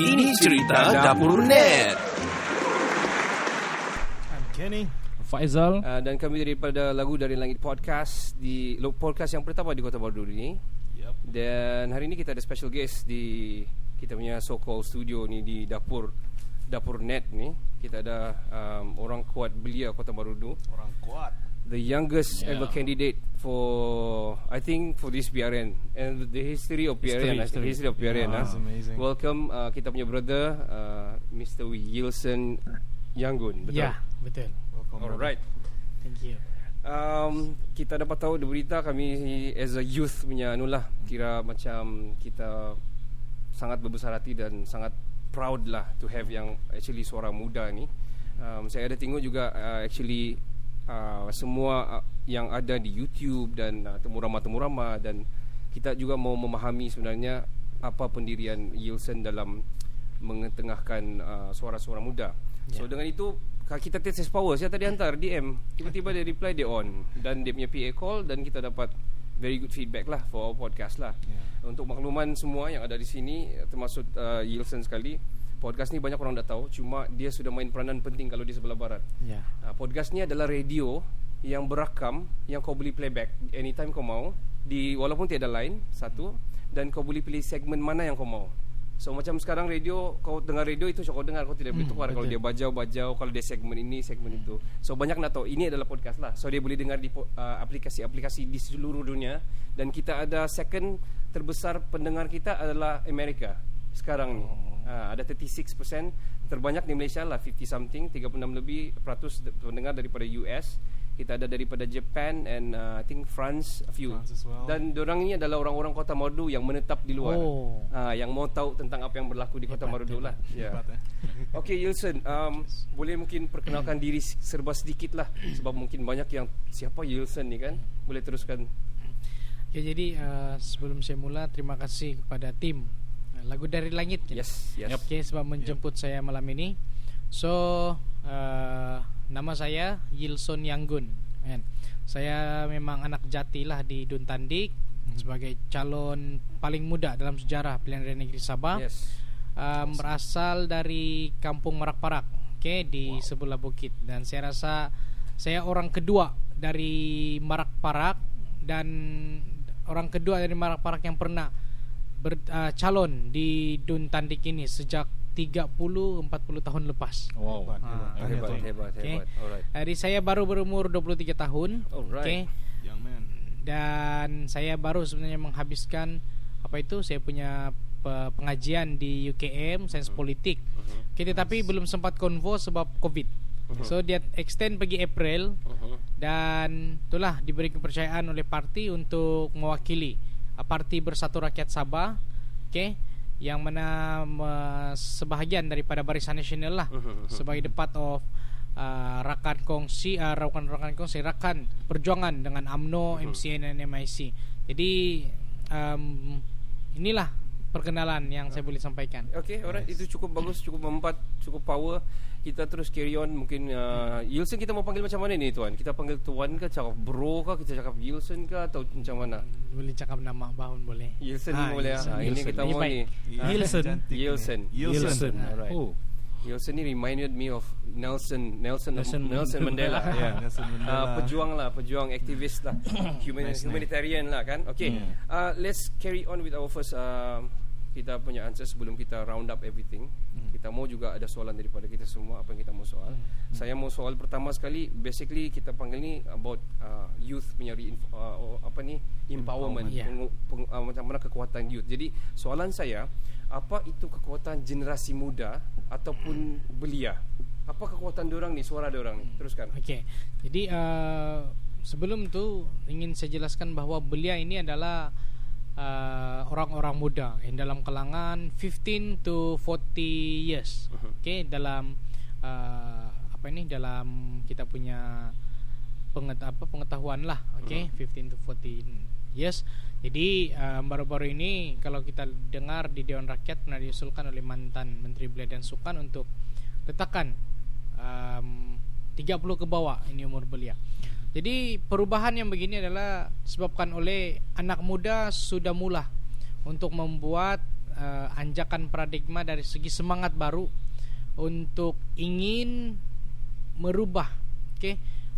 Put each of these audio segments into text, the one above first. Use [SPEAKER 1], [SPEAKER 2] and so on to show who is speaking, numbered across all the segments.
[SPEAKER 1] Ini cerita Dapur Net.
[SPEAKER 2] I'm Kenny.
[SPEAKER 3] Faizal.
[SPEAKER 4] Dan kami daripada Lagu Dari Langit Podcast, di podcast yang pertama di Kota Baru ini. Dan hari ini kita ada special guest di kita punya so-called studio ni di Dapur Net ni. Kita ada orang kuat belia Kota Baru dulu.
[SPEAKER 2] Orang kuat.
[SPEAKER 4] The youngest ever candidate for, I think, for this PRN and the history of PRN. History of PRN.
[SPEAKER 2] That's amazing.
[SPEAKER 4] Welcome kita punya brother, Mr. Yilson Yangun. Betul?
[SPEAKER 3] Ya, betul.
[SPEAKER 2] Welcome.
[SPEAKER 4] Alright.
[SPEAKER 3] Thank you.
[SPEAKER 4] Kita dapat tahu di berita kami as a youth punya anulah, kira macam kita sangat berbesar hati dan sangat proud lah to have yang actually seorang muda ni. Saya ada tengok juga actually semua yang ada di YouTube dan temurama-temurama, dan kita juga mau memahami sebenarnya apa pendirian Yilson dalam mengetengahkan suara-suara muda. So dengan itu kita test power. Saya tadi hantar DM, tiba-tiba dia reply, dia on, dan dia punya PA call, dan kita dapat very good feedback lah for our podcast lah. Untuk makluman semua yang ada di sini, termasuk Yilson sekali, podcast ni banyak orang dah tahu, cuma dia sudah main peranan penting kalau di sebelah barat. Podcast ni adalah radio yang berakam, yang kau boleh playback anytime kau mau, walaupun tiada line satu, dan kau boleh pilih segmen mana yang kau mau. So macam sekarang radio, kau dengar radio itu kau dengar, kau tidak boleh tukar. Kalau dia bajau, kalau dia segmen ini, segmen itu. So banyak nak tahu, ini adalah podcast lah. So dia boleh dengar di aplikasi-aplikasi di seluruh dunia. Dan kita ada second terbesar pendengar kita adalah Amerika sekarang ni. Ada 36%, terbanyak di Malaysia lah 50 something, 36 lebih peratus pendengar daripada US. Kita ada daripada Japan and I think France a few.
[SPEAKER 2] France as well.
[SPEAKER 4] Dan dorang ini adalah orang-orang Kota Marudu yang menetap di luar. Yang mau tahu tentang apa yang berlaku di Kota Marudu lah. Okay, Yilson, boleh mungkin perkenalkan diri serba sedikit lah, sebab mungkin banyak yang siapa Yilson ni kan. Boleh teruskan.
[SPEAKER 3] Okay, jadi sebelum saya mula, terima kasih kepada tim Lagu Dari Langit.
[SPEAKER 4] Yes.
[SPEAKER 3] Okay, sebab menjemput saya malam ini. So nama saya Yilson Yangun. Saya memang anak jati lah di Dun Tandik, sebagai calon paling muda dalam sejarah pilihan raya negeri Sabah. Berasal dari Kampung Merak Parak, di sebelah bukit. Dan saya rasa saya orang kedua dari Merak Parak, dan orang kedua dari Merak Parak yang pernah calon di Dun Tandik ini sejak 30-40 tahun lepas.
[SPEAKER 4] Hebat. Alright.
[SPEAKER 3] Jadi saya baru berumur 23 tahun.
[SPEAKER 2] Young man.
[SPEAKER 3] Dan saya baru sebenarnya menghabiskan saya punya pengajian di UKM Sains Politik. Tetapi belum sempat konvo sebab COVID. So dia extend pergi April. Dan itulah diberi kepercayaan oleh parti untuk mewakili Parti Bersatu Rakyat Sabah, yang mana sebahagian daripada Barisan Nasional lah, sebagai the part of rakan perjuangan dengan UMNO, MCN dan MIC. Jadi inilah perkenalan yang saya boleh sampaikan.
[SPEAKER 4] Alright, itu cukup bagus, cukup mempat, cukup power. Kita terus carry on. Mungkin Yilson kita mau panggil macam mana ni tuan? Kita panggil tuan ke, cakap bro ke, kita cakap Yilson ke, atau macam mana?
[SPEAKER 3] Boleh cakap nama bahun boleh.
[SPEAKER 4] Yilson boleh. Ini kita mau ni Yilson. Alright. Yilson ni reminded me of Nelson Mandela.
[SPEAKER 2] Nelson Mandela.
[SPEAKER 4] Pejuang aktivis lah. Humanitarian lah kan. Let's carry on with our first kita punya answer sebelum kita round up everything. Kita mau juga ada soalan daripada kita semua, apa yang kita mau soal. Saya mau soal pertama sekali, basically kita panggil ni about youth punya empowerment. Macam mana kekuatan youth. Jadi soalan saya, apa itu kekuatan generasi muda ataupun belia? Apa kekuatan diorang ni, suara diorang ni? Teruskan.
[SPEAKER 3] Jadi sebelum tu ingin saya jelaskan bahawa belia ini adalah orang-orang muda yang dalam kalangan 15 to 40 years. Dalam dalam kita punya pengetahuan lah. 15 to 40 years. Jadi baru-baru ini kalau kita dengar di Dewan Rakyat pernah diusulkan oleh mantan Menteri Belia dan Sukan untuk letakkan 30 ke bawah ini umur belia. Jadi perubahan yang begini adalah disebabkan oleh anak muda sudah mula untuk membuat anjakan paradigma dari segi semangat baru untuk ingin merubah,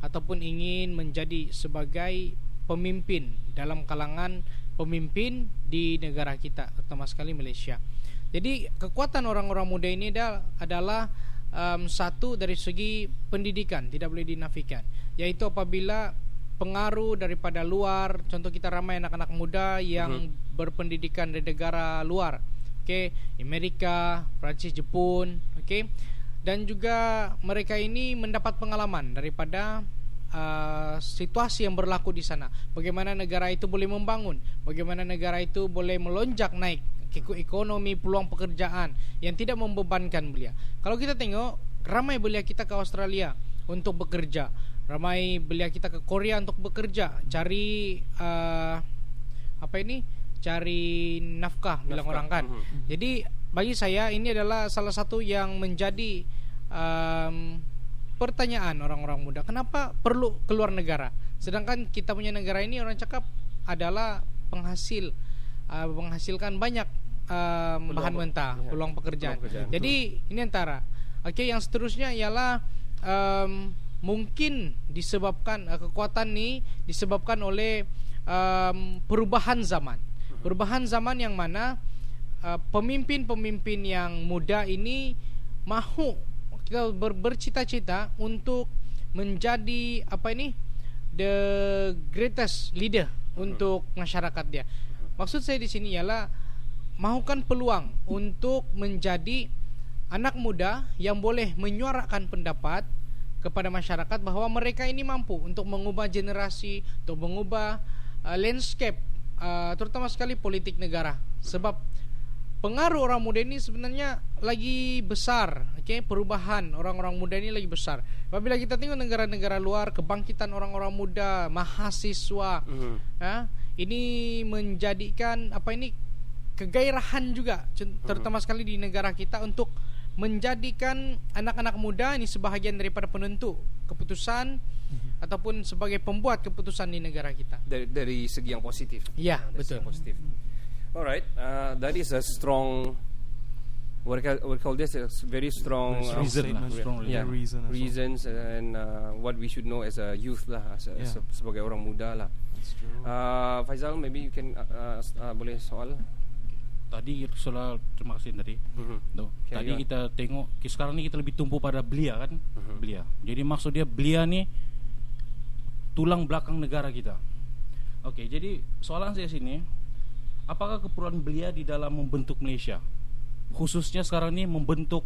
[SPEAKER 3] ataupun ingin menjadi sebagai pemimpin dalam kalangan pemimpin di negara kita, terutama sekali Malaysia. Jadi kekuatan orang-orang muda ini adalah satu dari segi pendidikan, tidak boleh dinafikan, yaitu apabila pengaruh daripada luar, contoh kita ramai anak-anak muda yang berpendidikan di negara luar, Amerika, Perancis, Jepun, dan juga mereka ini mendapat pengalaman daripada situasi yang berlaku di sana. Bagaimana negara itu boleh membangun, bagaimana negara itu boleh melonjak naik ekonomi, peluang pekerjaan yang tidak membebankan belia. Kalau kita tengok, ramai belia kita ke Australia untuk bekerja, ramai belia kita ke Korea untuk bekerja, cari cari nafkah, bilang orang kan. Jadi bagi saya ini adalah salah satu yang menjadi pertanyaan orang-orang muda. Kenapa perlu keluar negara? Sedangkan kita punya negara ini orang cakap adalah menghasilkan banyak bahan mentah, peluang pekerjaan. Jadi ini antara. Yang seterusnya ialah mungkin disebabkan kekuatan ini disebabkan oleh perubahan zaman. Perubahan zaman yang mana pemimpin-pemimpin yang muda ini mahu kita bercita-cita untuk menjadi the greatest leader untuk masyarakat dia. Maksud saya di sini ialah mahukan peluang untuk menjadi anak muda yang boleh menyuarakan pendapat kepada masyarakat bahwa mereka ini mampu untuk mengubah generasi, untuk mengubah landscape, terutama sekali politik negara. Sebab pengaruh orang muda ini sebenarnya lagi besar, perubahan orang-orang muda ini lagi besar. Apabila kita tengok negara-negara luar, kebangkitan orang-orang muda, mahasiswa, ini menjadikan kegairahan juga, terutama sekali di negara kita, untuk menjadikan anak-anak muda ini sebahagian daripada penentu keputusan ataupun sebagai pembuat keputusan di negara kita.
[SPEAKER 4] Dari segi yang positif.
[SPEAKER 3] Ya, betul.
[SPEAKER 4] Positif. Alright, that is a strong. What we call this? A very strong reasons and what we should know as a youth lah, sebagai orang muda lah. Faizal, maybe you can boleh soal.
[SPEAKER 5] Tadi soal, terima kasih tadi. Tadi kita tengok, sekarang ni kita lebih tumpu pada belia kan, belia. Jadi maksud dia belia ni tulang belakang negara kita. Okey, jadi soalan saya sini, apakah keperluan belia di dalam membentuk Malaysia? Khususnya sekarang ni membentuk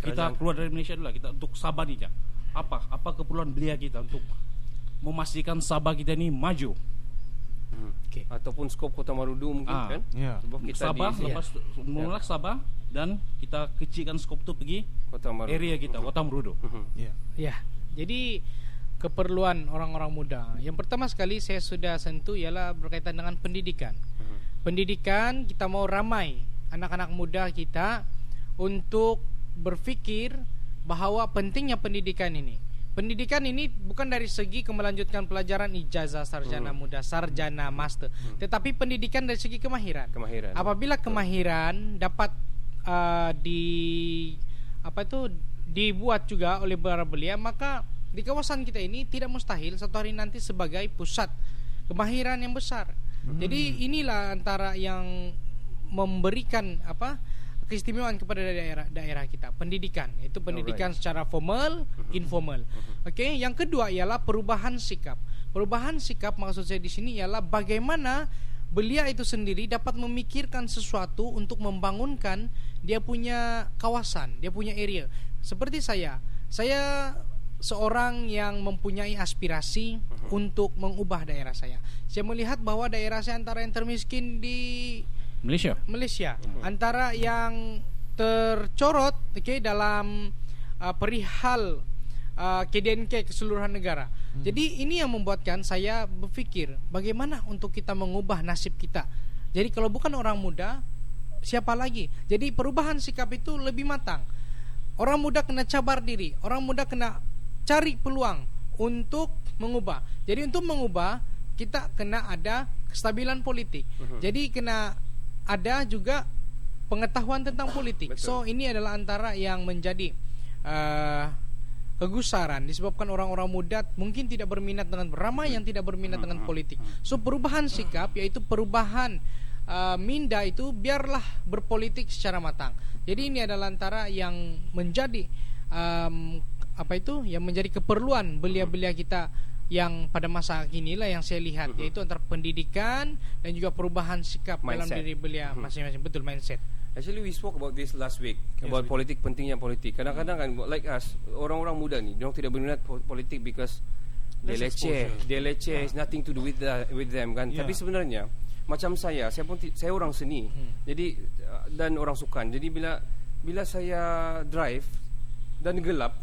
[SPEAKER 5] kita keluar dari Malaysia dulu lah, kita untuk Sabah ni je. Apa keperluan belia kita untuk memastikan Sabah kita ni maju?
[SPEAKER 4] Ataupun skop Kota Marudu mungkin kan?
[SPEAKER 5] Sebab kita Sabah, lepas menolak Sabah dan kita kecilkan skop tu pergi Kota Marudu, area kita Kota Marudu.
[SPEAKER 3] Jadi keperluan orang-orang muda, yang pertama sekali saya sudah sentuh ialah berkaitan dengan pendidikan. Pendidikan, kita mau ramai anak-anak muda kita untuk berfikir bahawa pentingnya pendidikan ini. Pendidikan ini bukan dari segi melanjutkan pelajaran ijazah sarjana muda, sarjana master, tetapi pendidikan dari segi kemahiran. Apabila kemahiran dapat dibuat juga oleh para belia, maka di kawasan kita ini tidak mustahil satu hari nanti sebagai pusat kemahiran yang besar. Jadi inilah antara yang memberikan keistimewaan kepada daerah kita, pendidikan. Itu pendidikan secara formal, informal. Yang kedua ialah perubahan sikap. Perubahan sikap maksud saya di sini ialah bagaimana belia itu sendiri dapat memikirkan sesuatu untuk membangunkan dia punya kawasan, dia punya area. Seperti saya seorang yang mempunyai aspirasi untuk mengubah daerah saya. Saya melihat bahwa daerah saya antara yang termiskin di Malaysia, antara yang tercorot dalam perihal KDNK keseluruhan negara. Jadi ini yang membuatkan saya berfikir bagaimana untuk kita mengubah nasib kita. Jadi kalau bukan orang muda, siapa lagi? Jadi perubahan sikap itu lebih matang. Orang muda kena cabar diri, orang muda kena cari peluang untuk mengubah. Jadi untuk mengubah, kita kena ada kestabilan politik. Jadi kena ada juga pengetahuan tentang politik. So ini adalah antara yang menjadi kegusaran disebabkan orang-orang muda mungkin tidak berminat dengan ramai yang tidak berminat dengan politik. So perubahan sikap yaitu perubahan minda itu biarlah berpolitik secara matang. Jadi ini adalah antara yang menjadi yang menjadi keperluan belia-belia kita yang pada masa kini lah yang saya lihat, yaitu antara pendidikan dan juga perubahan sikap dalam diri belia masing-masing. Betul, mindset.
[SPEAKER 4] Actually we spoke about this last week about politik, pentingnya politik. Kadang-kadang kan like us, orang-orang muda ni, mereka tidak berminat politik because they leceh, it's nothing to do with them kan. Tapi sebenarnya macam saya orang seni. Jadi dan orang sukan. Jadi bila saya drive dan gelap,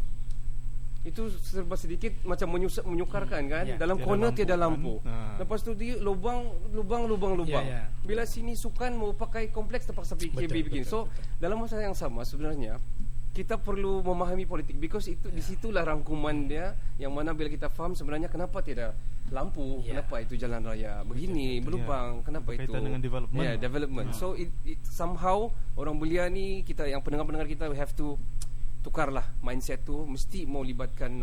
[SPEAKER 4] itu serba sedikit macam menyukarkan kan. Dalam corner tiada lampu. Lepas tu dia lubang. Bila sini sukan mau pakai kompleks terpaksa bikin. So dalam masa yang sama sebenarnya kita perlu memahami politik because itu di situlah rangkuman dia yang mana bila kita faham sebenarnya kenapa tiada lampu, kenapa itu jalan raya begini berlubang, kenapa itu
[SPEAKER 2] dengan development.
[SPEAKER 4] Development. So it somehow orang belia ni, kita yang pendengar-pendengar kita, we have to tukarlah mindset tu, mesti mau libatkan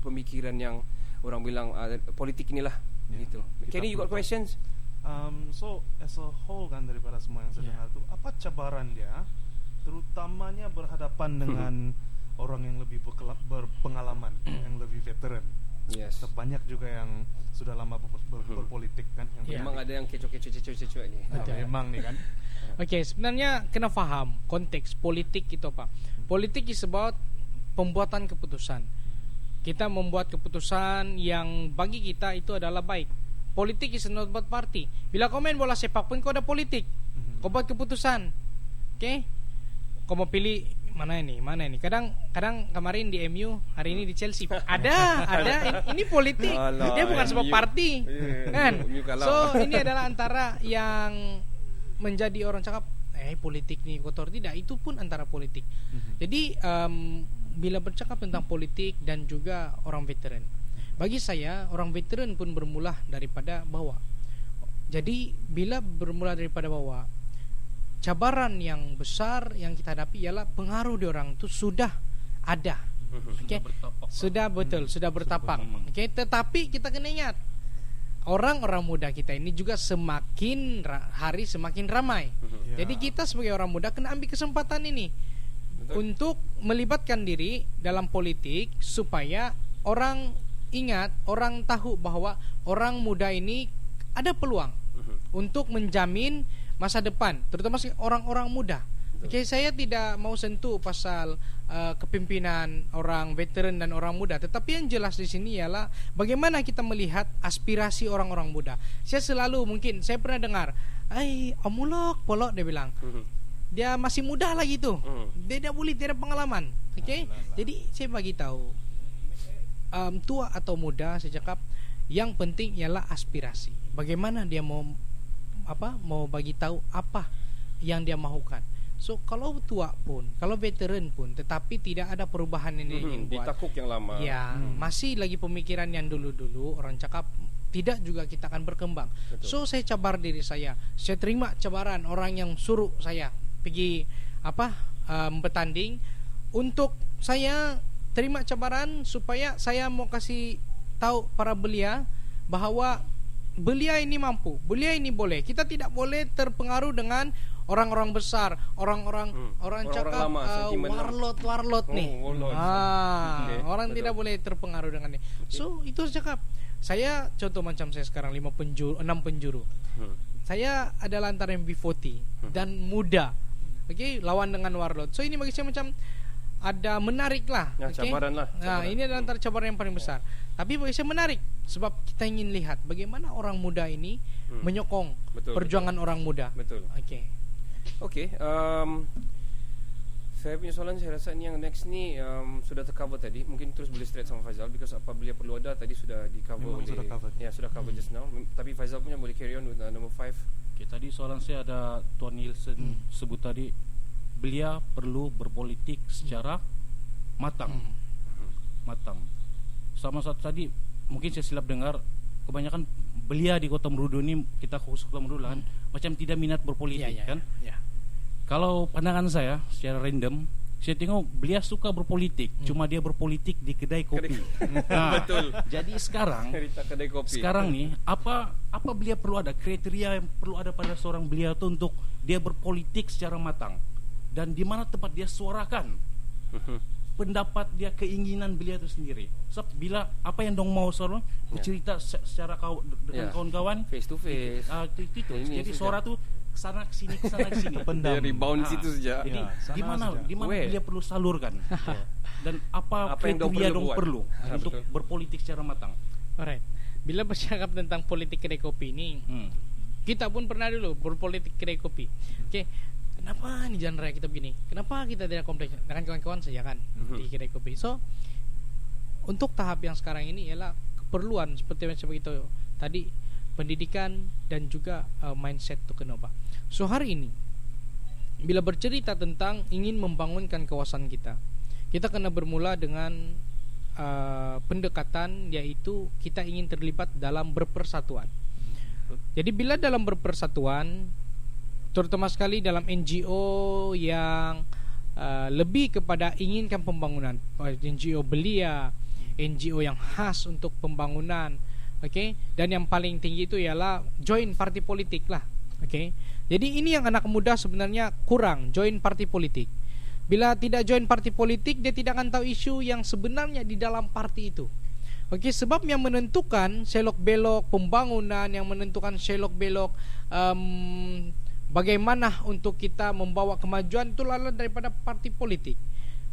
[SPEAKER 4] pemikiran yang orang bilang politik inilah gitu. Kenny, you got questions?
[SPEAKER 2] So as a whole kan daripada semua yang saya dengar tu, apa cabaran dia terutamanya berhadapan dengan orang yang lebih berpengalaman, yang lebih veteran?
[SPEAKER 4] Yes.
[SPEAKER 2] Banyak juga yang sudah lama berpolitik kan, yang
[SPEAKER 4] memang ada yang kecoh ni.
[SPEAKER 2] Memang nih kan.
[SPEAKER 3] Okey, sebenarnya kena faham konteks politik itu apa. Politik is about pembuatan keputusan. Kita membuat keputusan yang bagi kita itu adalah baik. Politik is not about party. Bila kau main bola sepak pun kau ada politik. Kau buat keputusan. Okey? Kau mau pilih mana ini? Kadang kemarin di MU, hari ini di Chelsea. Ada ini politik. Dia bukan sebab party. Kan? So, ini adalah antara yang menjadi orang cakap politik ni kotor. Tidak, itu pun antara politik. Jadi bila bercakap tentang politik dan juga orang veteran, bagi saya orang veteran pun bermula daripada bawah. Jadi bila bermula daripada bawah, cabaran yang besar yang kita hadapi ialah pengaruh di orang itu sudah ada. Okay? Sudah bertapak. Okay? Tetapi kita kena ingat, orang-orang muda kita ini juga semakin hari semakin ramai. Jadi kita sebagai orang muda kena ambil kesempatan ini untuk melibatkan diri dalam politik supaya orang ingat, orang tahu bahwa orang muda ini ada peluang untuk menjamin masa depan, terutama orang-orang muda. Okay, saya tidak mau sentuh pasal kepimpinan orang veteran dan orang muda, tetapi yang jelas di sini ialah bagaimana kita melihat aspirasi orang-orang muda. Saya pernah dengar, Om Mulok polok, dia bilang, dia masih muda lagi tu, dia tidak pengalaman. Okay, jadi saya bagi tahu, tua atau muda, saya cakap yang penting ialah aspirasi. Bagaimana dia mau bagi tahu apa yang dia mahukan. So kalau tua pun, kalau veteran pun, tetapi tidak ada perubahan yang dia ingin buat,
[SPEAKER 4] ditakuk yang lama,
[SPEAKER 3] masih lagi pemikiran yang dulu-dulu, orang cakap tidak juga kita akan berkembang. Betul. So saya cabar diri saya terima cabaran orang yang suruh saya pergi bertanding, untuk saya terima cabaran supaya saya mau kasih tahu para belia bahawa belia ini mampu, belia ini boleh. Kita tidak boleh terpengaruh dengan orang-orang besar, orang cakap warlot nih. Orang betul. Tidak boleh terpengaruh dengan ini. So itu saya cakap. Saya contoh macam saya sekarang 6 penjuru. Saya adalah antara yang B40 dan muda. Okay, lawan dengan warlot. So ini bagi saya macam ada menarik lah.
[SPEAKER 4] Cabaran lah.
[SPEAKER 3] Ini adalah antara cabaran yang paling besar. Tapi bagi saya menarik sebab kita ingin lihat bagaimana orang muda ini menyokong perjuangan orang muda.
[SPEAKER 4] Betul. Okay. Saya punya soalan, saya rasa ni yang next ni sudah tercover tadi. Mungkin terus boleh straight sama Faizal because apabila perlu ada tadi sudah di cover oleh, sudah cover just now. Tapi Faizal punya boleh carry on with number 5.
[SPEAKER 5] Okay, tadi soalan saya ada Tuan Nielsen sebut tadi, belia perlu berpolitik secara matang. Sama saat tadi mungkin saya silap dengar, kebanyakan belia di Kota Merudu ni, kita khusus Kota Merudu kan, macam tidak minat berpolitik kan. Kalau pandangan saya secara random, saya tengok beliau suka berpolitik, cuma dia berpolitik di kedai kopi.
[SPEAKER 4] Betul.
[SPEAKER 5] Jadi sekarang
[SPEAKER 4] Cerita kedai kopi.
[SPEAKER 5] Sekarang nih apa beliau perlu ada kriteria yang perlu ada pada seorang beliau itu untuk dia berpolitik secara matang, dan di mana tempat dia suarakan pendapat dia, keinginan beliau itu sendiri. Sebab bila apa yang dong mau suara bercerita secara dengan kawan-kawan
[SPEAKER 4] face to face.
[SPEAKER 5] Itu.
[SPEAKER 4] Ini
[SPEAKER 5] Jadi
[SPEAKER 4] sudah.
[SPEAKER 5] suara tuh kesana kesini
[SPEAKER 2] Pendam.
[SPEAKER 4] Dari bound situ saja.
[SPEAKER 5] Jadi
[SPEAKER 2] sana
[SPEAKER 5] di mana
[SPEAKER 2] saja.
[SPEAKER 4] Where?
[SPEAKER 5] dia perlu salurkan dan apa
[SPEAKER 4] Apa yang dong
[SPEAKER 5] kriteria
[SPEAKER 4] perlu
[SPEAKER 5] dong
[SPEAKER 4] buat?
[SPEAKER 5] perlu untuk
[SPEAKER 4] Betul.
[SPEAKER 5] berpolitik secara matang.
[SPEAKER 3] Alright. Bila bercakap tentang politik kedai kopi ini, kita pun pernah dulu berpolitik kedai kopi. Oke, kenapa nih genre kita begini? Kenapa kita tidak kompleks dengan kawan-kawan saja kan di kedai kopi? So, untuk tahap yang sekarang ini ialah keperluan seperti yang saya beritahu tadi, pendidikan dan juga mindset to kenapa. So hari ini bila bercerita tentang ingin membangunkan kawasan kita kena bermula dengan pendekatan, yaitu kita ingin terlibat dalam berpersatuan. Jadi bila dalam berpersatuan, terutama sekali dalam NGO yang lebih kepada inginkan pembangunan, NGO belia, NGO yang khas untuk pembangunan, okay? Dan yang paling tinggi itu ialah join parti politik lah, okay? Jadi ini yang anak muda sebenarnya kurang, join parti politik. Bila tidak join parti politik, dia tidak akan tahu isu yang sebenarnya di dalam parti itu. Okey, sebab yang menentukan selok belok pembangunan, yang menentukan selok belok bagaimana untuk kita membawa kemajuan, itu adalah daripada parti politik.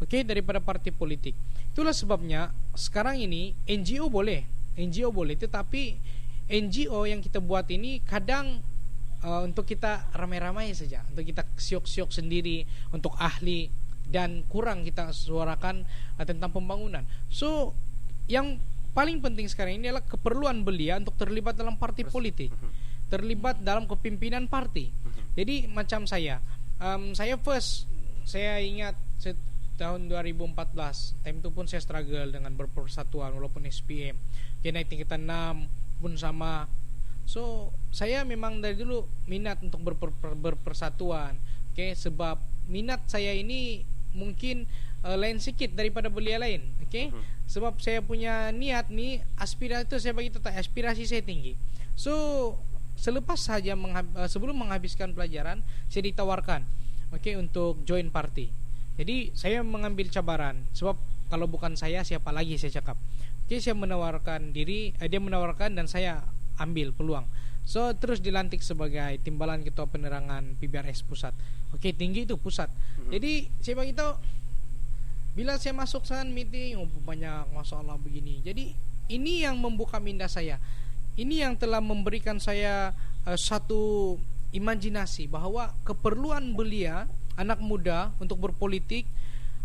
[SPEAKER 3] Okey, daripada parti politik. Itulah sebabnya sekarang ini NGO boleh, tetapi NGO yang kita buat ini kadang untuk kita ramai-ramai saja, untuk kita siok-siok sendiri, untuk ahli, dan kurang kita suarakan tentang pembangunan. So, yang paling penting sekarang ini adalah keperluan belia untuk terlibat dalam parti politik, terlibat dalam kepimpinan parti. Jadi macam saya ingat tahun 2014, time itu pun saya struggle dengan berpersatuan walaupun SPM. Naik tingkatan 6 pun sama. So saya memang dari dulu minat untuk berpersatuan. Okay, sebab minat saya ini mungkin lain sikit daripada belia lain. Okay, sebab saya punya niat ni, aspirasi itu saya bagi tahu, aspirasi saya tinggi. So selepas saja sebelum menghabiskan pelajaran, saya ditawarkan untuk join party. Jadi saya mengambil cabaran, sebab kalau bukan saya siapa lagi, saya cakap. Saya menawarkan diri, dia menawarkan dan saya ambil peluang. So terus dilantik sebagai timbalan ketua penerangan PBRS pusat. Tinggi itu pusat. Jadi saya bagi tahu, bila saya masuk sana meeting, banyak masalah begini. Jadi ini yang membuka minda saya. Ini yang telah memberikan saya satu imajinasi bahwa keperluan belia anak muda untuk berpolitik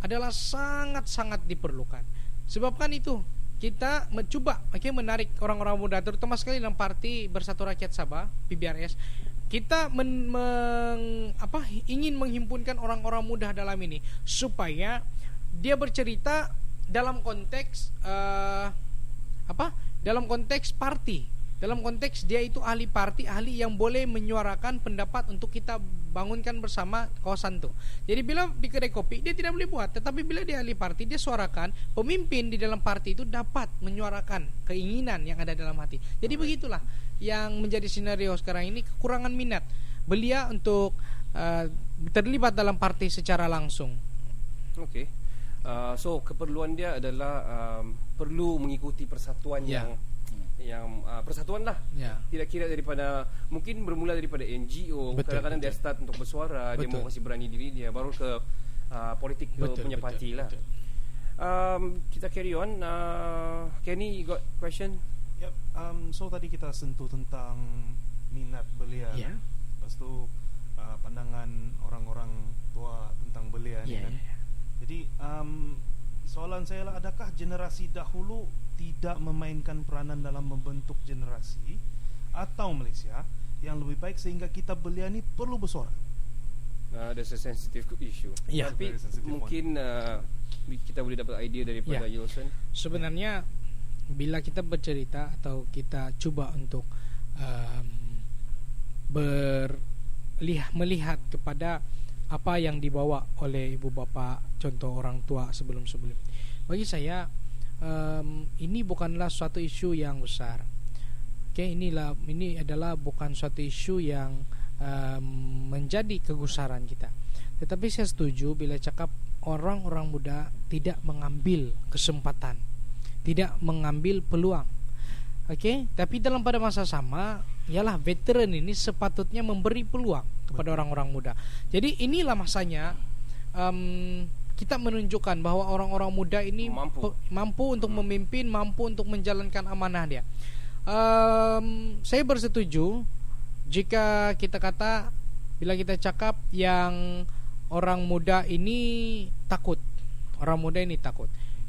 [SPEAKER 3] adalah sangat-sangat diperlukan. Sebabkan itu kita mencuba menarik orang-orang muda, terutama sekali dalam Parti Bersatu Rakyat Sabah PBRS. Kita ingin menghimpunkan orang-orang muda dalam ini supaya dia bercerita dalam konteks dalam konteks parti. Dalam konteks dia itu ahli parti, ahli yang boleh menyuarakan pendapat untuk kita bangunkan bersama kawasan itu. Jadi bila di kedai kopi dia tidak boleh buat, tetapi bila dia ahli parti, dia suarakan, pemimpin di dalam parti itu dapat menyuarakan keinginan yang ada dalam hati. Jadi begitulah yang menjadi skenario sekarang ini, kekurangan minat belia untuk terlibat dalam parti secara langsung.
[SPEAKER 4] Okey. So keperluan dia adalah perlu mengikuti persatuan yang persatuan lah. Tidak kira daripada, mungkin bermula daripada NGO. Kadang-kadang dia start untuk bersuara, dia mau kasih berani diri dia, baru ke politik punya parti lah. Kita carry on. Kenny, you got question?
[SPEAKER 2] Yep. So tadi kita sentuh tentang minat belia, lepas tu pandangan orang-orang tua tentang belia ni kan. Jadi soalan saya lah, adakah generasi dahulu tidak memainkan peranan dalam membentuk generasi atau Malaysia yang lebih baik sehingga kita belia ni perlu bersuara?
[SPEAKER 4] That's a sensitive issue. Tapi mungkin kita boleh dapat idea daripada Yulson.
[SPEAKER 3] Sebenarnya bila kita bercerita atau kita cuba untuk melihat kepada apa yang dibawa oleh ibu bapak, contoh orang tua sebelum-sebelum. Bagi saya ini bukanlah suatu isu yang besar. Ini adalah bukan suatu isu yang menjadi kegusaran kita. Tetapi saya setuju bila cakap orang-orang muda tidak mengambil kesempatan, tidak mengambil peluang. Tapi dalam pada masa sama, ialah veteran ini sepatutnya memberi peluang kepada orang-orang muda. Jadi inilah masanya kita menunjukkan bahwa orang-orang muda ini mampu untuk memimpin, mampu untuk menjalankan amanah dia. Saya bersetuju jika kita kata, bila kita cakap yang orang muda ini takut,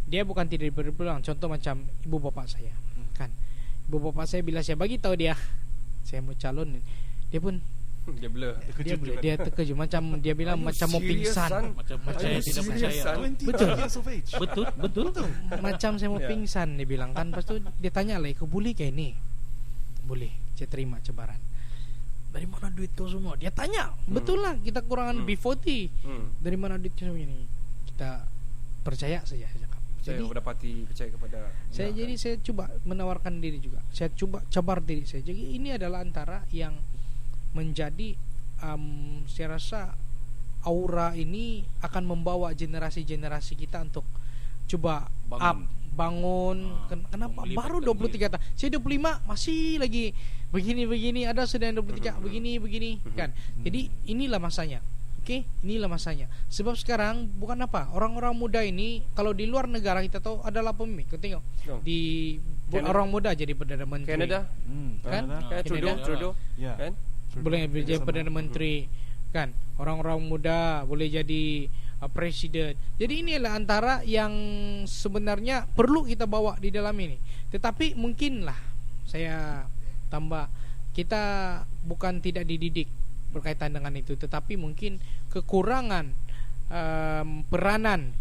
[SPEAKER 3] dia bukan tidak diberi peluang. Contoh macam ibu bapak saya, kan? Ibu bapak saya bila saya bagi tahu dia saya mau calon, dia pun
[SPEAKER 4] dia blur.
[SPEAKER 3] Dia terkejut, macam dia bilang macam mau pingsan.
[SPEAKER 5] Macam percaya tidak percaya. Betul.
[SPEAKER 3] Macam saya mau pingsan, dia bilang kan. Lepas tu dia tanya lagi, kau boleh kayak ini? Boleh, saya terima cabaran. Dari mana duit tu semua? Dia tanya. Betul lah, kita kurangan B40. Dari mana duit semua ini? Kita percaya saja.
[SPEAKER 4] Saya berdapati percaya kepada
[SPEAKER 3] jadi saya coba menawarkan diri juga. Saya coba cabar diri saya. Jadi ini adalah antara yang menjadi saya rasa aura ini akan membawa generasi-generasi kita untuk coba bangun. Kenapa baru 23 tahun? Saya 25 masih lagi begini, ada sedang 23 begini kan. Jadi inilah masanya. Inilah masanya. Sebab sekarang bukan apa, orang-orang muda ini kalau di luar negara kita tahu adalah pemimpin. Kau tengok di orang muda jadi perdana menteri.
[SPEAKER 4] Canada,
[SPEAKER 3] kan?
[SPEAKER 4] Trudeau, kan?
[SPEAKER 3] Boleh jadi perdana menteri, kan? Orang-orang muda boleh jadi presiden. Jadi inilah antara yang sebenarnya perlu kita bawa di dalam ini. Tetapi mungkinlah saya tambah, kita bukan tidak dididik berkaitan dengan itu, tetapi mungkin kekurangan peranan,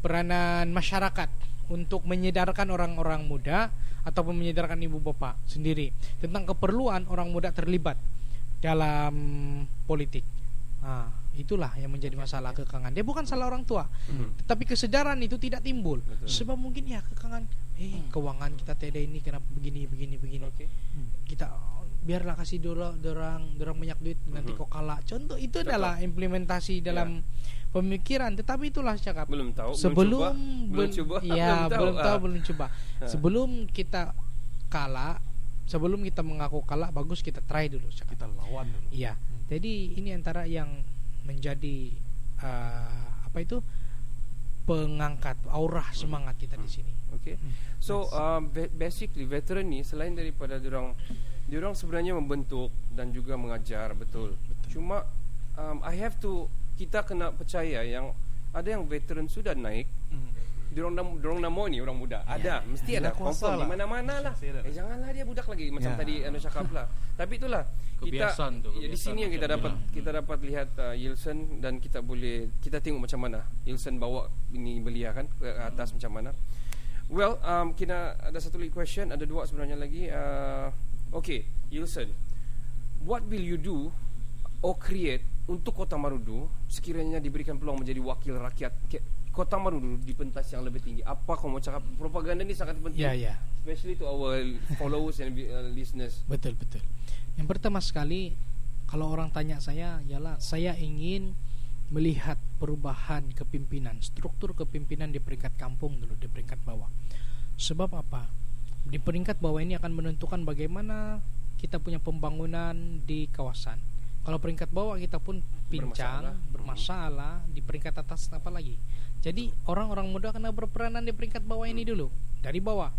[SPEAKER 3] peranan masyarakat untuk menyedarkan orang-orang muda ataupun menyedarkan ibu bapak sendiri tentang keperluan orang muda terlibat dalam politik. Itulah yang menjadi masalah kekangan. Dia bukan salah orang tua, tetapi kesadaran itu tidak timbul. Sebab mungkin kekangan, keuangan kita tiada ini, kenapa begini. Kita biarlah kasih dorang banyak duit, nanti kau kalah. Contoh itu adalah implementasi dalam pemikiran. Tetapi itulah cakap
[SPEAKER 4] belum tahu,
[SPEAKER 3] sebelum
[SPEAKER 4] belum
[SPEAKER 3] coba. Sebelum kita kalah, sebelum kita mengaku kalah, bagus kita try dulu cakap.
[SPEAKER 2] Kita lawan dulu.
[SPEAKER 3] Iya. Jadi ini antara yang menjadi pengangkat aura semangat kita di sini.
[SPEAKER 4] So basically veteran ni selain daripada diorang sebenarnya membentuk dan juga mengajar, betul. Cuma kita kena percaya yang ada yang veteran sudah naik. Diorang nak mau ni orang muda. Ada, mesti ada confirm di mana-mana lah. Janganlah dia budak lagi macam tadi anu cakap lah. Tapi itulah
[SPEAKER 5] kebiasaan
[SPEAKER 4] kita di sini yang kita dapat lihat Yilson, dan kita tengok macam mana Yilson bawa ini belia kan ke atas macam mana. Well, kita ada satu lagi question, ada dua sebenarnya lagi. Yilson, what will you do or create untuk Kota Marudu sekiranya diberikan peluang menjadi wakil rakyat Kota Marudu di pentas yang lebih tinggi? Apa kamu cakap? Propaganda ni sangat penting, especially to our followers and listeners.
[SPEAKER 3] Betul. Yang pertama sekali, kalau orang tanya saya, ialah saya ingin melihat perubahan kepimpinan, struktur kepimpinan di peringkat kampung dulu, di peringkat bawah. Sebab apa? Di peringkat bawah ini akan menentukan bagaimana kita punya pembangunan di kawasan. Kalau peringkat bawah kita pun pincang, bermasalah, di peringkat atas apa lagi? Jadi orang-orang muda kena berperanan di peringkat bawah ini dulu, dari bawah.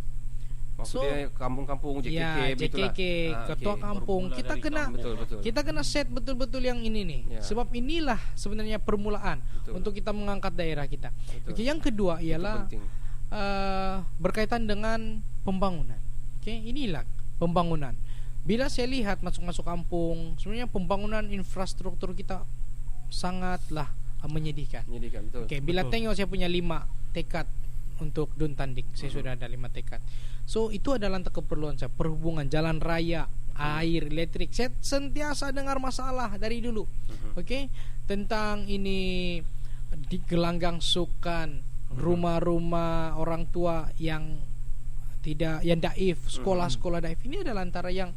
[SPEAKER 4] Maksudnya kampung-kampung JKK,
[SPEAKER 3] ketua kampung, kita kena set betul-betul yang ini nih. Sebab inilah sebenarnya permulaan untuk kita mengangkat daerah kita. Yang kedua ialah berkaitan dengan pembangunan. Inilah pembangunan. Bila saya lihat masuk kampung, sebenarnya pembangunan infrastruktur kita sangatlah menyedihkan.
[SPEAKER 4] Betul.
[SPEAKER 3] Bila tengok saya punya 5 tekad untuk Duntandik. Saya sudah ada 5 tekad. So itu adalah untuk keperluan saya. Perhubungan, jalan raya, air, listrik. Saya sentiasa dengar masalah dari dulu. Oke, tentang ini di gelanggang sukan, rumah-rumah orang tua yang daif, sekolah-sekolah daif. Ini adalah antara yang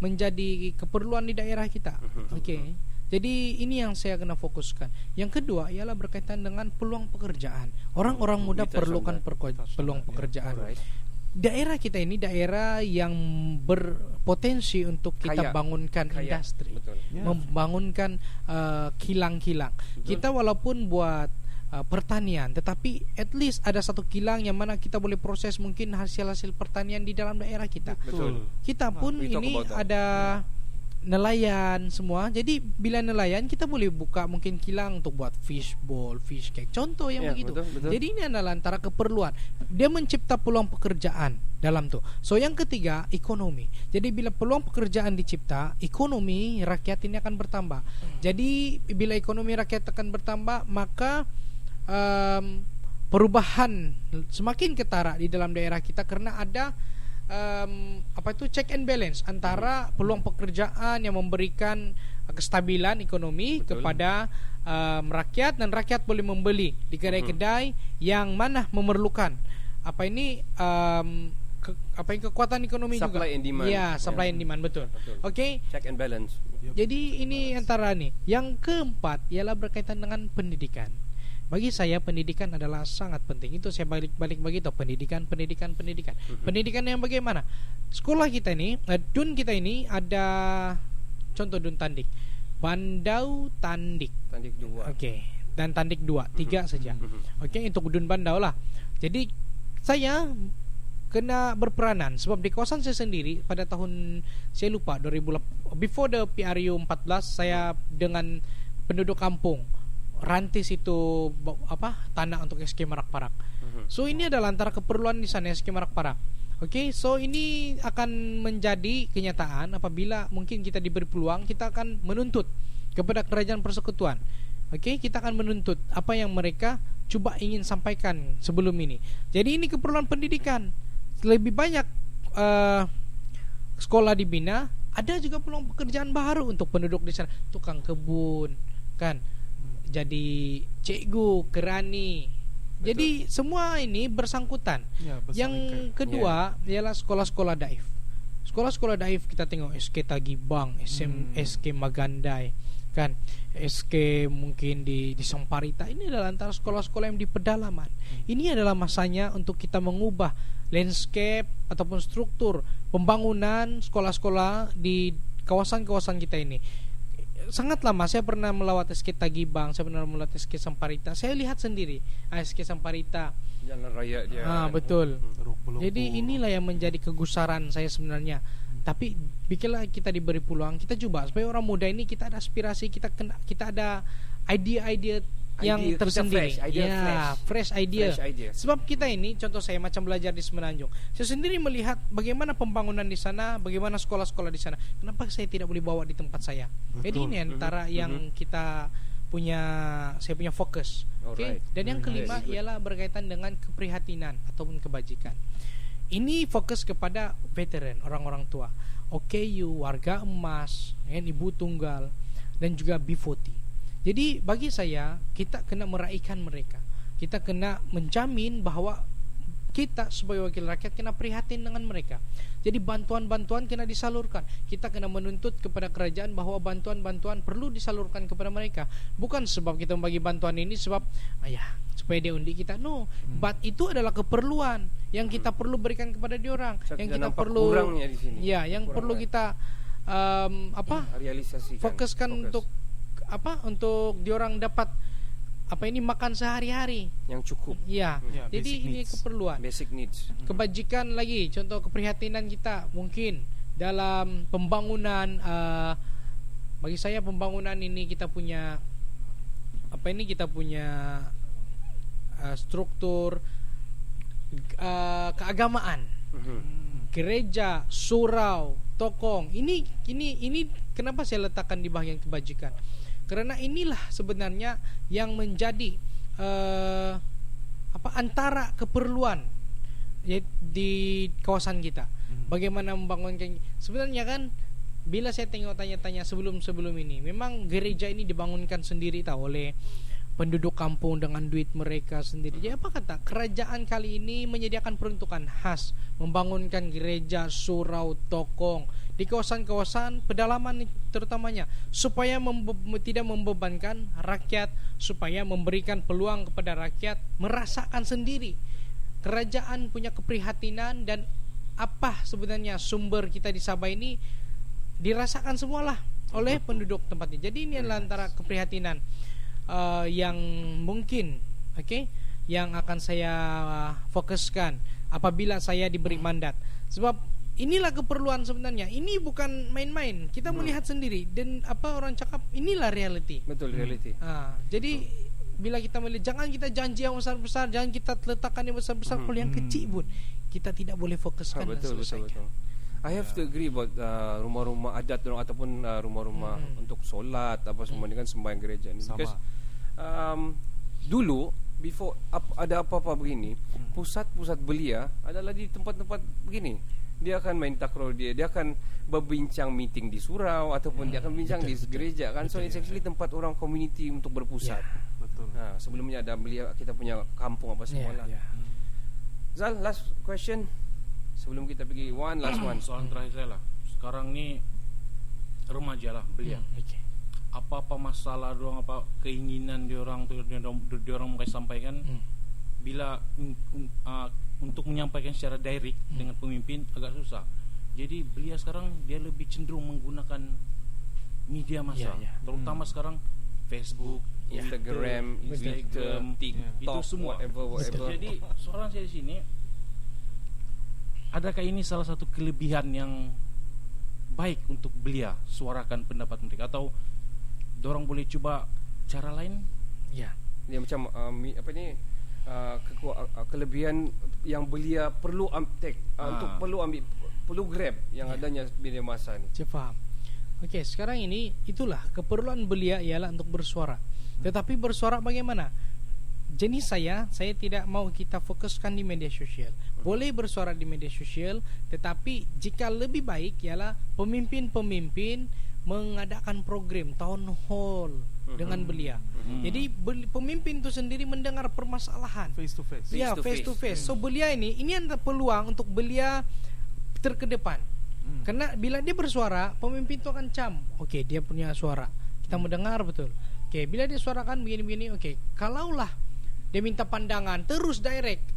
[SPEAKER 3] menjadi keperluan di daerah kita. Oke. Jadi ini yang saya kena fokuskan. Yang kedua ialah berkaitan dengan peluang pekerjaan. Orang-orang muda perlukan peluang pekerjaan. Daerah kita ini daerah yang berpotensi untuk kita bangunkan industri, membangunkan kilang-kilang. Kita walaupun buat pertanian, tetapi at least ada satu kilang yang mana kita boleh proses mungkin hasil-hasil pertanian di dalam daerah kita. Kita pun ini ada nelayan semua. Jadi bila nelayan kita boleh buka mungkin kilang untuk buat fish ball, fish cake. Contoh yang begitu. Betul. Jadi ini adalah antara keperluan. Dia mencipta peluang pekerjaan dalam tu. So yang ketiga, ekonomi. Jadi bila peluang pekerjaan dicipta, ekonomi rakyat ini akan bertambah. Jadi bila ekonomi rakyat akan bertambah, maka perubahan semakin ketara di dalam daerah kita karena ada check and balance antara peluang pekerjaan yang memberikan kestabilan ekonomi kepada rakyat, dan rakyat boleh membeli di kedai-kedai yang mana memerlukan kekuatan ekonomi supply juga. And demand. Ya, supply and demand, betul. Okey.
[SPEAKER 4] Check and balance.
[SPEAKER 3] Jadi ini antara nih. Yang keempat ialah berkaitan dengan pendidikan. Bagi saya pendidikan adalah sangat penting. Itu saya balik begitu, pendidikan. Pendidikan yang bagaimana? Sekolah kita ini, Dun kita ini ada contoh Dun Tandik, Bandau Tandik.
[SPEAKER 4] Tandik 2.
[SPEAKER 3] Okey. Dan Tandik 2, 3 saja. Okey, untuk Dun Bandau lah. Jadi saya kena berperanan sebab di kawasan saya sendiri pada tahun saya lupa 2008, before the PRU 14, saya dengan penduduk kampung rantis itu tanah untuk SK Merak Parak. So ini adalah antara keperluan di sana SK Merak Parak. Okey, so ini akan menjadi kenyataan apabila mungkin kita diberi peluang, kita akan menuntut kepada kerajaan persekutuan. Okey, kita akan menuntut apa yang mereka cuba ingin sampaikan sebelum ini. Jadi ini keperluan pendidikan. Lebih banyak sekolah dibina, ada juga peluang pekerjaan baru untuk penduduk di sana. Tukang kebun, kan? Jadi cikgu, kerani. Betul. Jadi semua ini bersangkutan. Yang kedua ialah sekolah-sekolah daif. Sekolah-sekolah daif kita tengok SK Tagibang, SK Magandai, kan? SK mungkin di Samparita. Ini adalah antara sekolah-sekolah yang di pedalaman. Ini adalah masanya untuk kita mengubah landscape ataupun struktur pembangunan sekolah-sekolah di kawasan-kawasan kita ini. Sangat lama saya pernah melawat SK Tagibang, saya pernah melawat SK Samparita. Saya lihat sendiri SK Samparita, jalan raya dia. Betul. Jadi inilah yang menjadi kegusaran saya sebenarnya. Tapi bikinlah kita diberi peluang, kita coba supaya orang muda ini kita ada aspirasi, kita ada idea-idea yang tersendiri, fresh idea. Sebab kita ini, contoh saya macam belajar di Semenanjung, saya sendiri melihat bagaimana pembangunan di sana, bagaimana sekolah-sekolah di sana. Kenapa saya tidak boleh bawa di tempat saya? Jadi ini antara yang kita punya, saya punya fokus. Okay? Dan yang kelima ialah berkaitan dengan keprihatinan ataupun kebajikan. Ini fokus kepada veteran, orang-orang tua, OKU, warga emas, ibu tunggal, dan juga B40. Jadi bagi saya, kita kena meraihkan mereka. Kita kena menjamin bahawa kita sebagai wakil rakyat kena prihatin dengan mereka. Jadi bantuan-bantuan kena disalurkan. Kita kena menuntut kepada kerajaan bahawa bantuan-bantuan perlu disalurkan kepada mereka. Bukan sebab kita membagi bantuan ini sebab supaya dia undi kita. No, but itu adalah keperluan yang kita perlu berikan kepada diorang. Yang kita perlu di sini. Ya, yang perlu kita realisasikan, fokuskan untuk untuk diorang dapat makan sehari-hari yang cukup. Ya. Jadi ini keperluan. Basic needs. Kebajikan lagi, contoh keprihatinan kita mungkin dalam pembangunan. Bagi saya pembangunan ini kita punya kita punya struktur keagamaan. Gereja, surau, tokong. Ini kenapa saya letakkan di bahagian kebajikan? Kerana inilah sebenarnya yang menjadi antara keperluan di kawasan kita. Bagaimana membangunkan, sebenarnya kan bila saya tengok tanya-tanya sebelum ini, memang gereja ini dibangunkan sendiri oleh penduduk kampung dengan duit mereka sendiri. Jadi apa kata kerajaan kali ini menyediakan peruntukan khas membangunkan gereja, surau, tokong di kawasan-kawasan pedalaman terutamanya, supaya tidak membebankan rakyat, supaya memberikan peluang kepada rakyat merasakan sendiri. Kerajaan punya keprihatinan dan apa sebenarnya sumber kita di Sabah ini dirasakan semualah oleh penduduk tempatnya. Jadi ini adalah antara keprihatinan yang mungkin yang akan saya fokuskan apabila saya diberi mandat. Sebab inilah keperluan sebenarnya. Ini bukan main-main. Kita melihat sendiri dan apa orang cakap, inilah reality.
[SPEAKER 4] Betul, reality.
[SPEAKER 3] Jadi bila kita melihat, jangan kita janji yang besar-besar, jangan kita letakkan yang besar-besar, kalau yang kecil pun kita tidak boleh fokuskan dan selesaikan.
[SPEAKER 4] I have to agree about rumah-rumah adat ataupun rumah-rumah untuk solat apa semua ni kan, sembahyang gereja ni. Because dulu before ada apa-apa begini, pusat-pusat belia adalah di tempat-tempat begini. Dia akan main takraw, dia akan berbincang meeting di surau ataupun dia akan bincang di gereja kan. So it's actually tempat orang community untuk berpusat.
[SPEAKER 2] Betul.
[SPEAKER 4] Sebelumnya ada belia, kita punya kampung apa semua lah. Zal, last question sebelum kita pergi, last one.
[SPEAKER 5] Soalan terakhir saya lah. Sekarang ni remaja lah belia. Apa-apa masalah diorang, apa keinginan diorang tu diorang mau sampaikan, bila untuk menyampaikan secara direct dengan pemimpin agak susah. Jadi belia sekarang dia lebih cenderung menggunakan media massa, terutama sekarang Facebook,
[SPEAKER 4] Instagram, TikTok,
[SPEAKER 5] itu semua.
[SPEAKER 4] Whatever.
[SPEAKER 5] Jadi soalan saya di sini, adakah ini salah satu kelebihan yang baik untuk belia suarakan pendapat mereka, atau dorang boleh cuba cara lain?
[SPEAKER 4] Dia macam kelebihan yang belia perlu untuk perlu grab yang adanya media massa ni.
[SPEAKER 3] Saya faham. Okey, sekarang ini itulah keperluan belia ialah untuk bersuara. Tetapi bersuara bagaimana? Jenis saya tidak mau kita fokuskan di media sosial. Boleh bersuara di media sosial, tetapi jika lebih baik ialah pemimpin-pemimpin mengadakan program town hall dengan belia. Jadi pemimpin itu sendiri mendengar permasalahan
[SPEAKER 2] Face to face.
[SPEAKER 3] Ya, face to face. So belia ini adalah peluang untuk belia terkedepan. Karena bila dia bersuara, pemimpin itu akan okey, dia punya suara, kita mendengar betul. Okey, bila dia suarakan begini-begini, okey, kalaulah dia minta pandangan terus direct,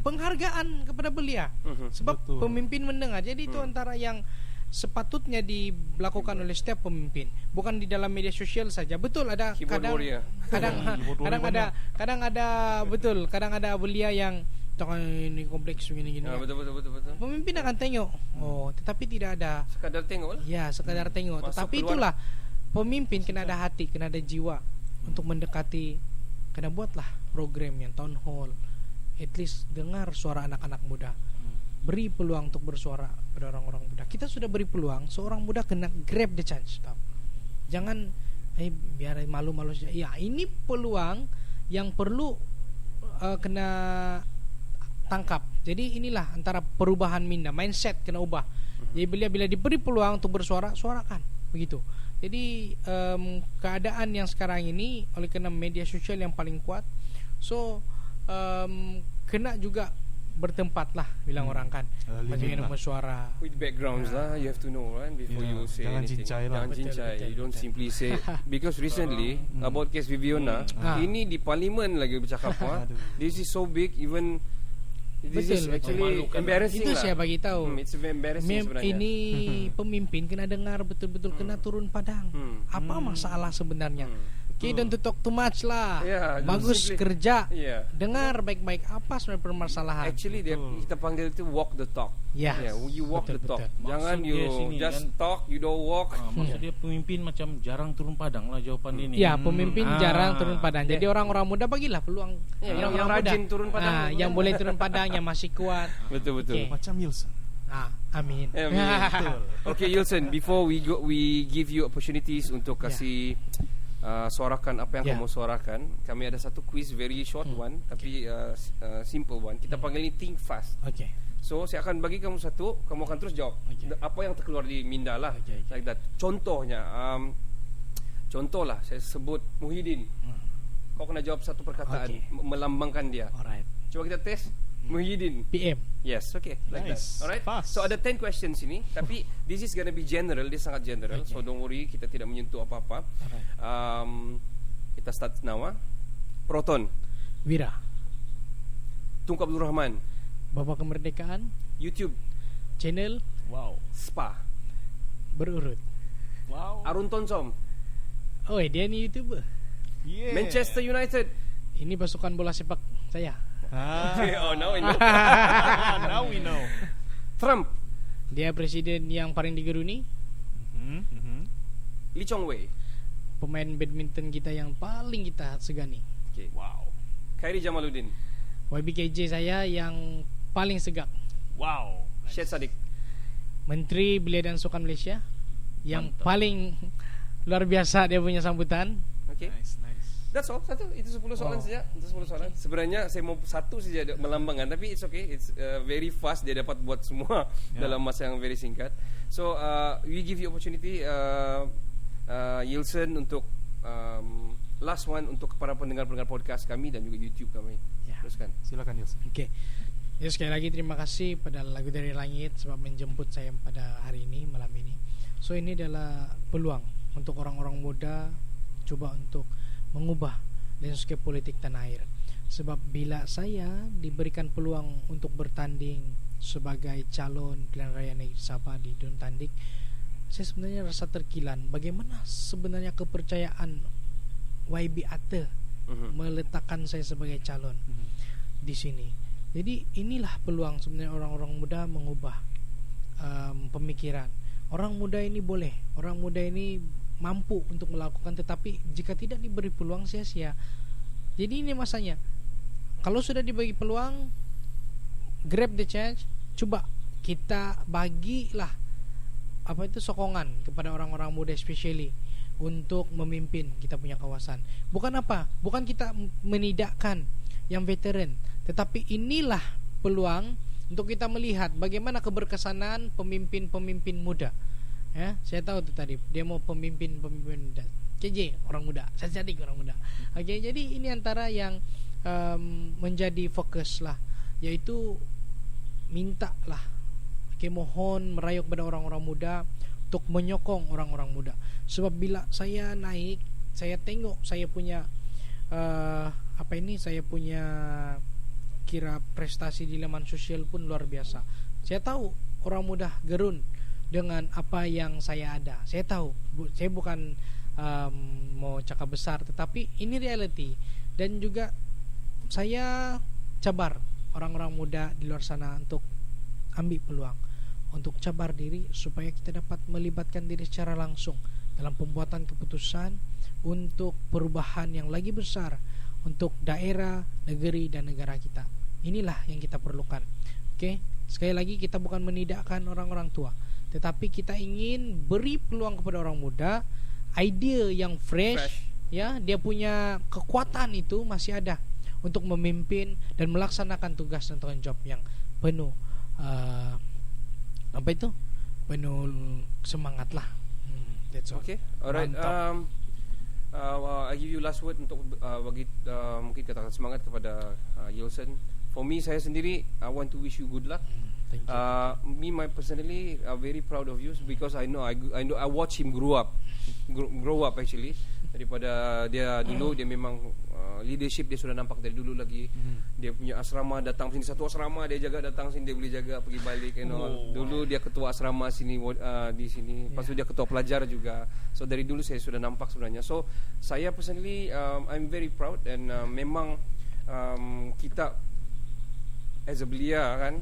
[SPEAKER 3] penghargaan kepada belia. Sebab
[SPEAKER 2] betul.
[SPEAKER 3] Pemimpin mendengar. Jadi itu antara yang sepatutnya dilakukan oleh setiap pemimpin, bukan di dalam media sosial saja. Betul, ada kadang ada belia yang ini kompleks gini.
[SPEAKER 4] Betul.
[SPEAKER 3] Pemimpin akan tengok. Tetapi tidak ada
[SPEAKER 4] Sekadar tengok lah.
[SPEAKER 3] Ya, sekadar tengok. Tetapi itulah pemimpin kena ada hati, kena ada jiwa untuk mendekati. Kena buatlah program yang town hall. At least dengar suara anak-anak muda. Beri peluang untuk bersuara pada orang-orang muda. Kita sudah beri peluang, seorang muda kena grab the chance. Jangan biar malu-malu saja. Ya, ini peluang yang perlu kena tangkap. Jadi inilah antara perubahan mindset kena ubah. Jadi bila diberi peluang untuk bersuara, suarakan. Begitu. Jadi keadaan yang sekarang ini oleh kerana media sosial yang paling kuat, so kena juga bertempat lah bilang orang kan, bagaimana bersuara
[SPEAKER 4] with backgrounds lah, you have to know right before you say
[SPEAKER 2] jangan
[SPEAKER 4] anything.
[SPEAKER 2] cincai lah.
[SPEAKER 4] Jangan cincai.
[SPEAKER 3] Betul.
[SPEAKER 4] You don't simply say because recently about case Viviana, ini di parlimen lagi bercakap. This is so big, even this is actually embarrassing
[SPEAKER 3] itu
[SPEAKER 4] lah.
[SPEAKER 3] saya bagi tahu.
[SPEAKER 4] It's embarrassing sebenarnya.
[SPEAKER 3] Ini pemimpin kena dengar betul-betul, kena turun padang. Apa masalah sebenarnya? Okay, don't to talk too much lah. Bagus kerja. Dengar baik-baik apa sebenarnya permasalahan.
[SPEAKER 4] Actually kita panggil itu walk the talk. You walk the talk. Jangan
[SPEAKER 5] Maksud
[SPEAKER 4] you
[SPEAKER 5] sini
[SPEAKER 4] just talk, you don't walk.
[SPEAKER 5] Maksud dia pemimpin macam jarang turun padang lah jawapan ini.
[SPEAKER 3] Ya, pemimpin jarang turun padang. Jadi orang-orang muda bagilah peluang
[SPEAKER 4] yang
[SPEAKER 3] orang
[SPEAKER 4] rajin
[SPEAKER 3] muda.
[SPEAKER 4] turun padang.
[SPEAKER 3] Yang boleh turun padang, yang masih kuat.
[SPEAKER 4] Betul.
[SPEAKER 3] Okay.
[SPEAKER 2] Macam Wilson.
[SPEAKER 3] Amin.
[SPEAKER 4] Okay, Yulson, before we give you opportunities untuk kasih suarakan apa yang
[SPEAKER 3] Yeah.
[SPEAKER 4] kamu suarakan. Kami ada satu quiz, very short one, tapi simple one. Kita panggil ini think fast.
[SPEAKER 3] Okay.
[SPEAKER 4] So saya akan bagi kamu satu, kamu akan terus jawab
[SPEAKER 3] Okay.
[SPEAKER 4] apa yang terkeluar di minda lah.
[SPEAKER 3] Okay.
[SPEAKER 4] Like that. Contohnya, contoh lah saya sebut Muhyiddin. Kau kena jawab satu perkataan,
[SPEAKER 3] Okay.
[SPEAKER 4] melambangkan dia.
[SPEAKER 3] Alright.
[SPEAKER 4] Coba kita tes. Muhyiddin.
[SPEAKER 3] PM.
[SPEAKER 4] Yes, okay, like
[SPEAKER 2] Nice.
[SPEAKER 4] that. Alright.
[SPEAKER 2] Fast.
[SPEAKER 4] So ada 10 questions ini, tapi this is gonna be general, dia sangat general.
[SPEAKER 3] Okay.
[SPEAKER 4] So don't worry, kita tidak menyentuh apa-apa.
[SPEAKER 3] Alright.
[SPEAKER 4] Kita start now. Proton,
[SPEAKER 3] Wira.
[SPEAKER 4] Tunku Abdul Rahman,
[SPEAKER 3] Bapak Kemerdekaan.
[SPEAKER 4] YouTube,
[SPEAKER 3] Channel
[SPEAKER 2] Wow.
[SPEAKER 4] Spa,
[SPEAKER 3] berurut.
[SPEAKER 2] Wow.
[SPEAKER 4] Arun Tonsom,
[SPEAKER 3] Oh, dia ni YouTuber.
[SPEAKER 2] Yeah.
[SPEAKER 4] Manchester United.
[SPEAKER 3] Ini pasukan bola sepak saya.
[SPEAKER 4] Okay, oh now I know.
[SPEAKER 2] Now we know.
[SPEAKER 4] Trump,
[SPEAKER 3] Dia presiden yang paling digeruni.
[SPEAKER 4] Lee Chong Wei.
[SPEAKER 3] Pemain badminton kita yang paling kita segani.
[SPEAKER 4] Okay.
[SPEAKER 2] Wow.
[SPEAKER 4] Khairi Jamaluddin,
[SPEAKER 3] YBKJ saya yang paling segak.
[SPEAKER 2] Wow.
[SPEAKER 4] Syed Saddiq,
[SPEAKER 3] Menteri Belia dan Sukan Malaysia yang
[SPEAKER 2] Mantap.
[SPEAKER 3] paling luar biasa dia punya sambutan.
[SPEAKER 4] okay.
[SPEAKER 2] Nice.
[SPEAKER 4] That's all. Satu. Itu 10 soalan
[SPEAKER 3] Oh.
[SPEAKER 4] saja. Itu 10 soalan. Sebenarnya saya mau satu saja melambangkan, tapi it's okay. It's very fast. Dia dapat buat semua
[SPEAKER 2] Yeah.
[SPEAKER 4] dalam masa yang very singkat. So we give you opportunity, Yilson, untuk last one untuk para pendengar-pendengar podcast kami dan juga YouTube kami.
[SPEAKER 3] Ya.
[SPEAKER 4] Teruskan.
[SPEAKER 2] Silakan Yilson.
[SPEAKER 3] Okey. Ya, sekali lagi terima kasih pada Lagu Dari Langit sebab menjemput saya pada hari ini, malam ini. So ini adalah peluang untuk orang-orang muda cuba untuk mengubah landscape politik tanah air. Sebab bila saya diberikan peluang untuk bertanding sebagai calon pilihan raya negeri Sabah di Dun Tandik, saya sebenarnya rasa terkilan bagaimana sebenarnya kepercayaan YB Atta meletakkan saya sebagai calon di sini. Jadi inilah peluang sebenarnya orang-orang muda mengubah pemikiran. Orang muda ini boleh, orang muda ini mampu untuk melakukan, tetapi jika tidak diberi peluang sia-sia. Jadi ini masanya. Kalau sudah dibagi peluang, grab the chance, coba kita bagilah sokongan kepada orang-orang muda especially untuk memimpin kita punya kawasan. Bukan apa? Bukan kita menidakkan yang veteran, tetapi inilah peluang untuk kita melihat bagaimana keberkesanan pemimpin-pemimpin muda. Ya, saya tahu tu tadi dia mau pemimpin muda. KJ orang muda, saya jadi orang muda. Okey, jadi ini antara yang menjadi fokus lah, yaitu mintalah, mohon merayuk kepada orang-orang muda untuk menyokong orang-orang muda. Sebab bila saya naik, saya tengok saya punya saya punya kira prestasi di laman sosial pun luar biasa. Saya tahu orang muda gerun dengan apa yang saya ada. Saya tahu, saya bukan mau cakap besar, tetapi ini reality. Dan juga saya cabar orang-orang muda di luar sana untuk ambil peluang, untuk cabar diri supaya kita dapat melibatkan diri secara langsung dalam pembuatan keputusan untuk perubahan yang lagi besar untuk daerah, negeri dan negara kita. Inilah yang kita perlukan. Okey, sekali lagi kita bukan menidakkan orang-orang tua, tetapi kita ingin beri peluang kepada orang muda, idea yang fresh. Ya, dia punya kekuatan itu masih ada untuk memimpin dan melaksanakan tugas dan tanggungjawab yang penuh penuh semangat lah. That's all.
[SPEAKER 4] Okay, alright.
[SPEAKER 3] Mantap.
[SPEAKER 4] I give you last word untuk bagi mungkin katakan semangat kepada Yilson. For me, saya sendiri, I want to wish you good luck.
[SPEAKER 3] Thank you.
[SPEAKER 4] Me, personally, very proud of you because I know I watch him grow up actually. Daripada dia dulu, dia memang leadership dia sudah nampak dari dulu lagi. Dia punya asrama, datang sini satu asrama dia jaga, datang sini dia boleh jaga pergi balik and all. Dulu dia ketua asrama sini di sini. Lepas tu dia ketua pelajar juga. So dari dulu saya sudah nampak sebenarnya. So saya personally I'm very proud and memang kita as a belia kan,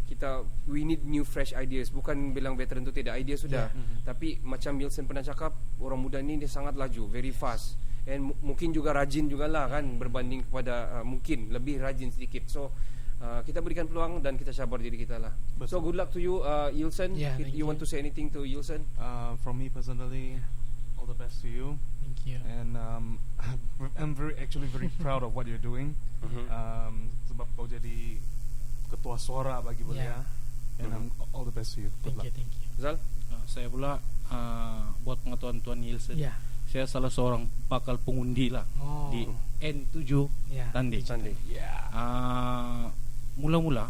[SPEAKER 4] kita we need new fresh ideas. Bukan bilang veteran tu tidak idea sudah, tapi macam Yilson pernah cakap, orang muda ni dia sangat laju, very fast, and mungkin juga rajin jugalah kan, berbanding kepada mungkin lebih rajin sedikit. So kita berikan peluang dan kita sabar diri kita lah.
[SPEAKER 2] Betul.
[SPEAKER 4] So good luck to you, Yilson.
[SPEAKER 3] Yeah,
[SPEAKER 4] You want to say anything to Yilson?
[SPEAKER 2] From me personally, all All the best to you.
[SPEAKER 3] Thank you.
[SPEAKER 2] And I'm actually very proud of what you're doing. Sebab kau jadi ketua suara bagi Belia. And all the best to you. Good luck.
[SPEAKER 3] Thank you.
[SPEAKER 4] Zal?
[SPEAKER 5] Saya pula buat pengetahuan Tuan Yilson.
[SPEAKER 3] Ya.
[SPEAKER 5] Saya salah seorang bakal pengundi lah di N7 Tanding. Mula-mula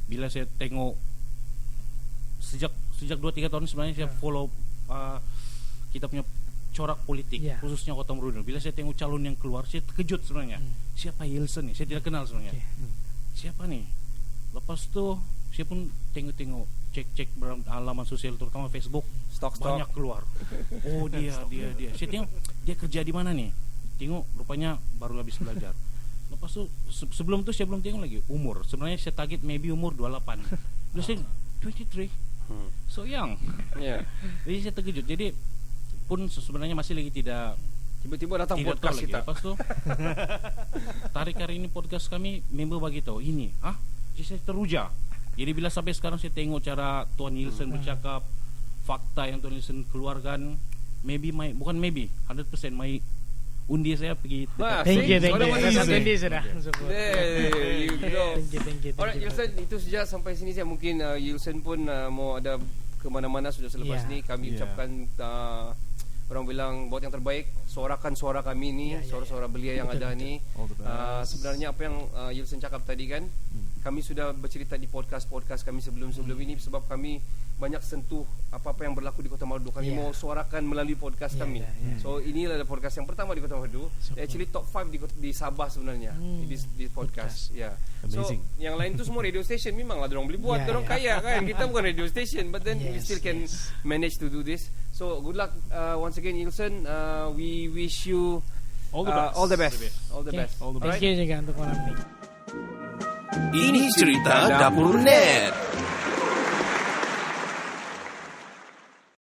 [SPEAKER 5] bila saya tengok sejak 2-3 tahun sebenarnya saya follow kita punya corak politik khususnya Kota Merudu. Bila saya tengok calon yang keluar, saya terkejut sebenarnya. Siapa Yilson ni? Saya tidak kenal sebenarnya. Siapa nih? Lepas tu saya pun tengok cek halaman sosial terutama Facebook, banyak keluar. Oh dia. Saya tengok dia kerja di mana nih? Tengok rupanya baru habis belajar. Lepas tu sebelum tu saya belum tengok lagi umur. Sebenarnya saya target maybe umur 28. Terus saya 23. So young. Jadi saya terkejut. Jadi pun sebenarnya masih lagi tidak
[SPEAKER 4] tiba-tiba datang podcast kita.
[SPEAKER 5] Lepas tu tarik hari ini podcast kami member bagi tahu ini. Jadi saya teruja. Jadi bila sampai sekarang saya tengok cara Tuan Yilson bercakap, fakta yang Tuan Yilson keluarkan, bukan maybe 100% undi saya pergi.
[SPEAKER 3] Thank you. Undi sudah.
[SPEAKER 4] Thank you. Alright Yilson, itu sejak sampai sini saya mungkin Yilson pun mau ada ke mana-mana sudah selepas ni kami ucapkan orang bilang buat yang terbaik, suarakan suara kami ni, suara-suara Belia yang ada ni. Sebenarnya apa yang Yilson cakap tadi kan, kami sudah bercerita di podcast kami sebelum ini sebab kami banyak sentuh apa-apa yang berlaku di Kota Marudu. Kami mau suarakan melalui podcast kami. So inilah podcast yang pertama di Kota Marudu. Actually top 5 di Sabah sebenarnya di podcast. So yang lain tu semua radio station, memanglah dorang boleh buat, dorang kaya kan. Kita bukan radio station, but then we still can manage to do this. So good luck once again Yilson. We wish you all the best.
[SPEAKER 3] Thank you juga untuk malam ini.
[SPEAKER 1] Ini cerita Dapur Net.